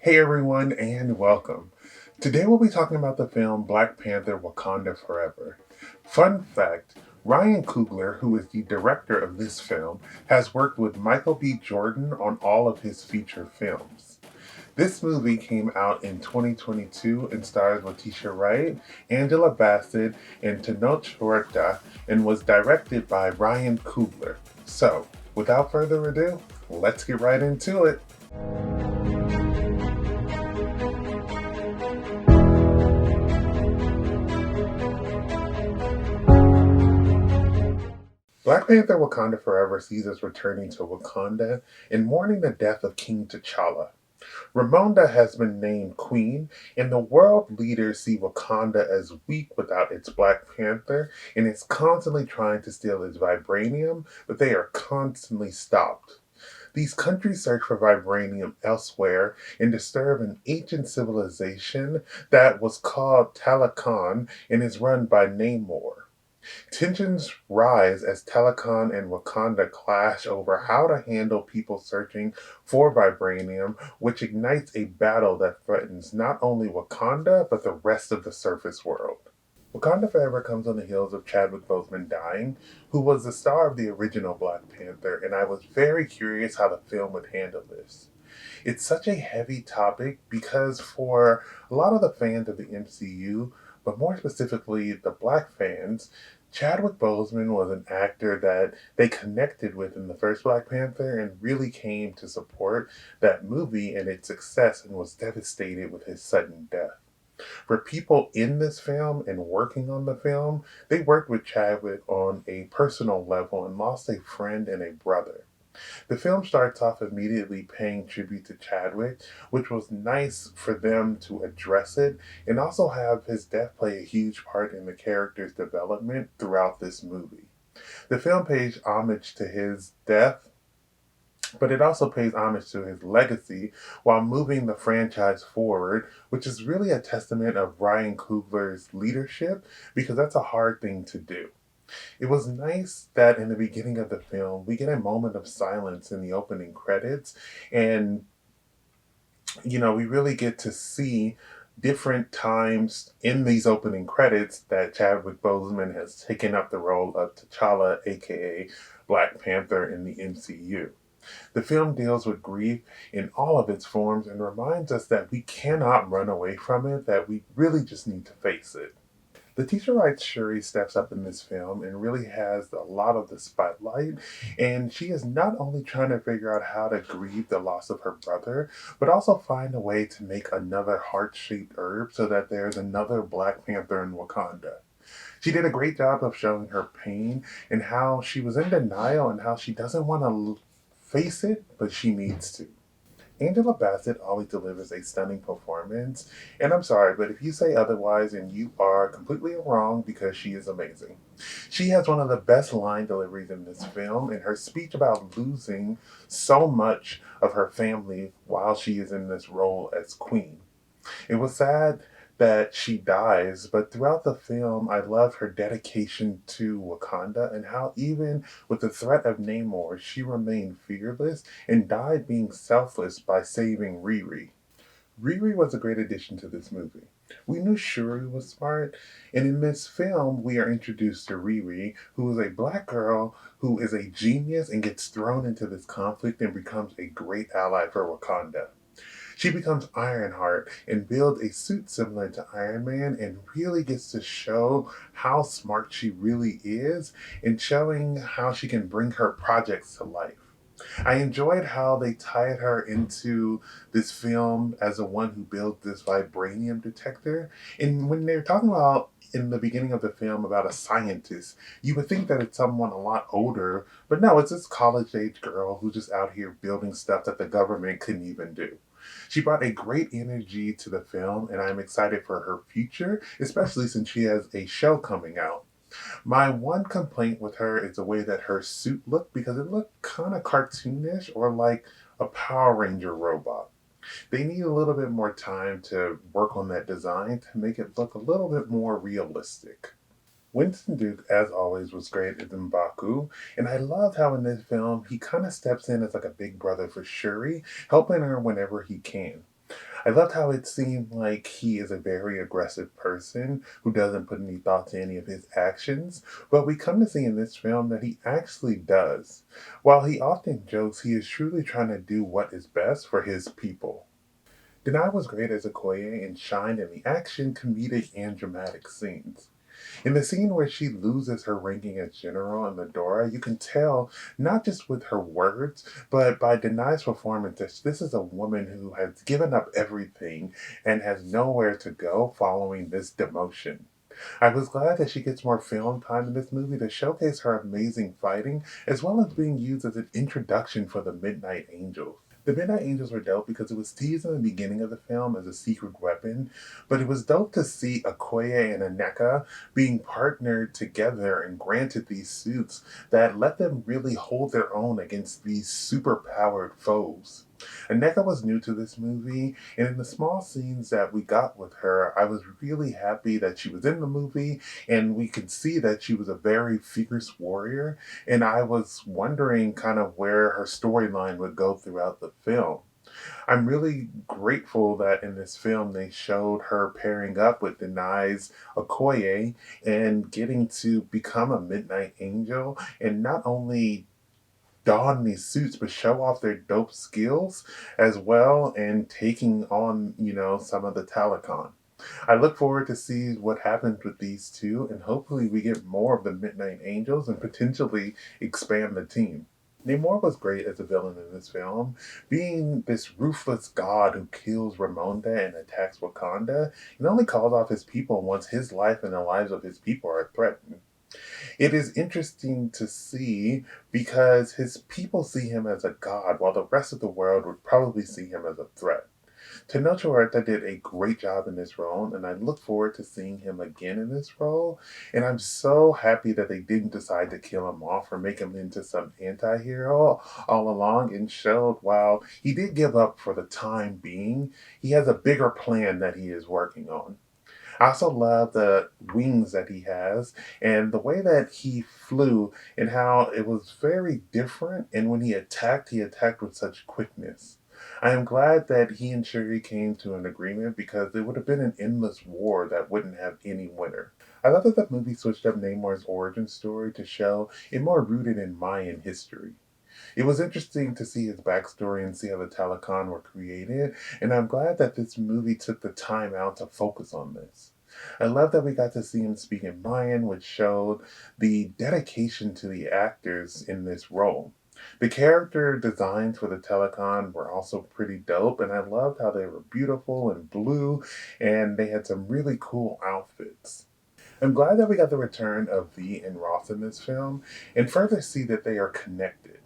Hey everyone, and welcome. Today we'll be talking about the film Black Panther Wakanda Forever. Fun fact, Ryan Coogler, who is the director of this film, has worked with Michael B. Jordan on all of his feature films. This movie came out in 2022 and stars Leticia Wright, Angela Bassett, and Tenoch Huerta, and was directed by Ryan Coogler. So, without further ado, let's get right into it. Black Panther Wakanda Forever sees us returning to Wakanda and mourning the death of King T'Challa. Ramonda has been named queen, and the world leaders see Wakanda as weak without its Black Panther and is constantly trying to steal its vibranium, but they are constantly stopped. These countries search for vibranium elsewhere and disturb an ancient civilization that was called Talakan and is run by Namor. Tensions rise as Telakan and Wakanda clash over how to handle people searching for vibranium, which ignites a battle that threatens not only Wakanda but the rest of the surface world. Wakanda Forever comes on the heels of Chadwick Boseman dying, who was the star of the original Black Panther, and I was very curious how the film would handle this. It's such a heavy topic because for a lot of the fans of the MCU, but more specifically the black fans, Chadwick Boseman was an actor that they connected with in the first Black Panther and really came to support that movie and its success and was devastated with his sudden death. For people in this film and working on the film, they worked with Chadwick on a personal level and lost a friend and a brother. The film starts off immediately paying tribute to Chadwick, which was nice for them to address it and also have his death play a huge part in the character's development throughout this movie. The film pays homage to his death, but it also pays homage to his legacy while moving the franchise forward, which is really a testament of Ryan Coogler's leadership because that's a hard thing to do. It was nice that in the beginning of the film, we get a moment of silence in the opening credits, and we really get to see different times in these opening credits that Chadwick Boseman has taken up the role of T'Challa, aka Black Panther, in the MCU. The film deals with grief in all of its forms and reminds us that we cannot run away from it, that we really just need to face it. Leticia Wright's Shuri steps up in this film and really has a lot of the spotlight. And she is not only trying to figure out how to grieve the loss of her brother, but also find a way to make another heart shaped herb so that there's another Black Panther in Wakanda. She did a great job of showing her pain and how she was in denial and how she doesn't want to face it, but she needs to. Angela Bassett always delivers a stunning performance, and I'm sorry, but if you say otherwise, and you are completely wrong because she is amazing. She has one of the best line deliveries in this film, and her speech about losing so much of her family while she is in this role as queen. It was sad that she dies, but throughout the film, I love her dedication to Wakanda and how, even with the threat of Namor, she remained fearless and died being selfless by saving Riri. Riri was a great addition to this movie. We knew Shuri was smart, and in this film, we are introduced to Riri, who is a black girl who is a genius and gets thrown into this conflict and becomes a great ally for Wakanda. She becomes Ironheart and builds a suit similar to Iron Man and really gets to show how smart she really is and showing how she can bring her projects to life. I enjoyed how they tied her into this film as the one who built this vibranium detector. And when they're talking about in the beginning of the film about a scientist, you would think that it's someone a lot older, but no, it's this college age girl who's just out here building stuff that the government couldn't even do. She brought a great energy to the film, and I'm excited for her future, especially since she has a show coming out. My one complaint with her is the way that her suit looked because it looked kind of cartoonish or like a Power Ranger robot. They need a little bit more time to work on that design to make it look a little bit more realistic. Winston Duke, as always, was great as M'Baku, and I loved how in this film he kind of steps in as like a big brother for Shuri, helping her whenever he can. I loved how it seemed like he is a very aggressive person who doesn't put any thought to any of his actions, but we come to see in this film that he actually does. While he often jokes, he is truly trying to do what is best for his people. Denai was great as Okoye and shined in the action, comedic, and dramatic scenes. In the scene where she loses her ranking as general in Medora, you can tell not just with her words, but by Denai's performance that this is a woman who has given up everything and has nowhere to go following this demotion. I was glad that she gets more film time in this movie to showcase her amazing fighting, as well as being used as an introduction for the Midnight Angels. The Midnight Angels were dope because it was teased in the beginning of the film as a secret weapon, but it was dope to see Okoye and Aneka being partnered together and granted these suits that let them really hold their own against these super-powered foes. Aneka was new to this movie, and in the small scenes that we got with her, I was really happy that she was in the movie, and we could see that she was a very fierce warrior, and I was wondering kind of where her storyline would go throughout the film. I'm really grateful that in this film they showed her pairing up with Denai's Okoye and getting to become a Midnight Angel and not only don these suits but show off their dope skills as well and taking on, some of the Talakon. I look forward to see what happens with these two and hopefully we get more of the Midnight Angels and potentially expand the team. Namor was great as a villain in this film, being this ruthless god who kills Ramonda and attacks Wakanda, and only calls off his people once his life and the lives of his people are threatened. It is interesting to see because his people see him as a god, while the rest of the world would probably see him as a threat. Tenoch Huerta did a great job in this role, and I look forward to seeing him again in this role. And I'm so happy that they didn't decide to kill him off or make him into some anti hero all along and showed while he did give up for the time being, he has a bigger plan that he is working on. I also love the wings that he has and the way that he flew and how it was very different. And when he attacked with such quickness. I am glad that he and Shuri came to an agreement because it would have been an endless war that wouldn't have any winner. I love that the movie switched up Namor's origin story to show it more rooted in Mayan history. It was interesting to see his backstory and see how the Talakon were created, and I'm glad that this movie took the time out to focus on this. I love that we got to see him speak in Mayan, which showed the dedication to the actors in this role. The character designs for the Telecon were also pretty dope, and I loved how they were beautiful and blue, and they had some really cool outfits. I'm glad that we got the return of V and Ross in this film, and further see that they are connected.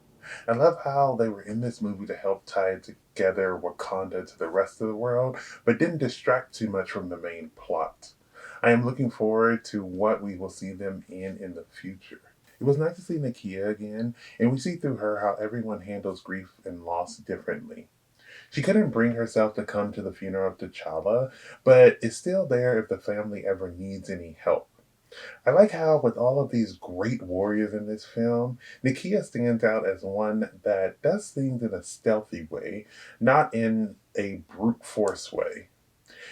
I love how they were in this movie to help tie together Wakanda to the rest of the world, but didn't distract too much from the main plot. I am looking forward to what we will see them in the future. It was nice to see Nakia again, and we see through her how everyone handles grief and loss differently. She couldn't bring herself to come to the funeral of T'Challa, but is still there if the family ever needs any help. I like how, with all of these great warriors in this film, Nakia stands out as one that does things in a stealthy way, not in a brute force way.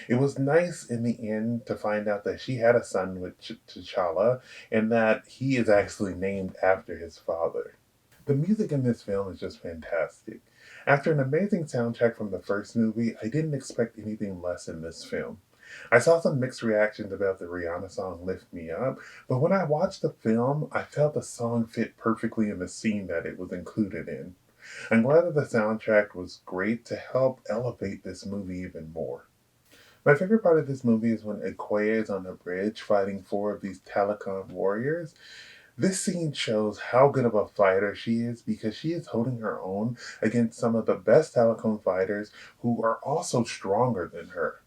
It was nice in the end to find out that she had a son with T'Challa and that he is actually named after his father. The music in this film is just fantastic. After an amazing soundtrack from the first movie, I didn't expect anything less in this film. I saw some mixed reactions about the Rihanna song Lift Me Up, but when I watched the film, I felt the song fit perfectly in the scene that it was included in. I'm glad that the soundtrack was great to help elevate this movie even more. My favorite part of this movie is when Okoye is on the bridge fighting four of these Talakon warriors. This scene shows how good of a fighter she is because she is holding her own against some of the best Talakon fighters who are also stronger than her.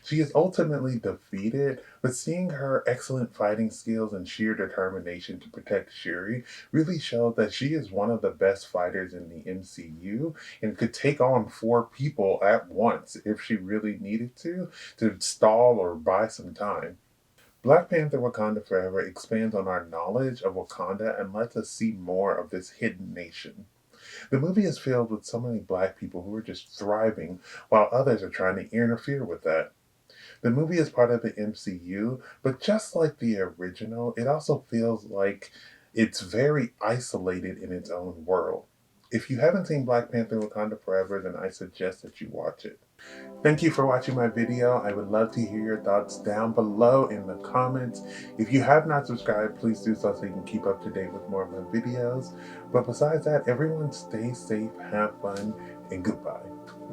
She is ultimately defeated, but seeing her excellent fighting skills and sheer determination to protect Shuri really showed that she is one of the best fighters in the MCU and could take on four people at once if she really needed to stall or buy some time. Black Panther Wakanda Forever expands on our knowledge of Wakanda and lets us see more of this hidden nation. The movie is filled with so many black people who are just thriving while others are trying to interfere with that. The movie is part of the MCU, but just like the original, it also feels like it's very isolated in its own world. If you haven't seen Black Panther Wakanda Forever, then I suggest that you watch it. Thank you for watching my video. I would love to hear your thoughts down below in the comments. If you have not subscribed, please do so you can keep up to date with more of my videos. But besides that, everyone stay safe, have fun, and goodbye.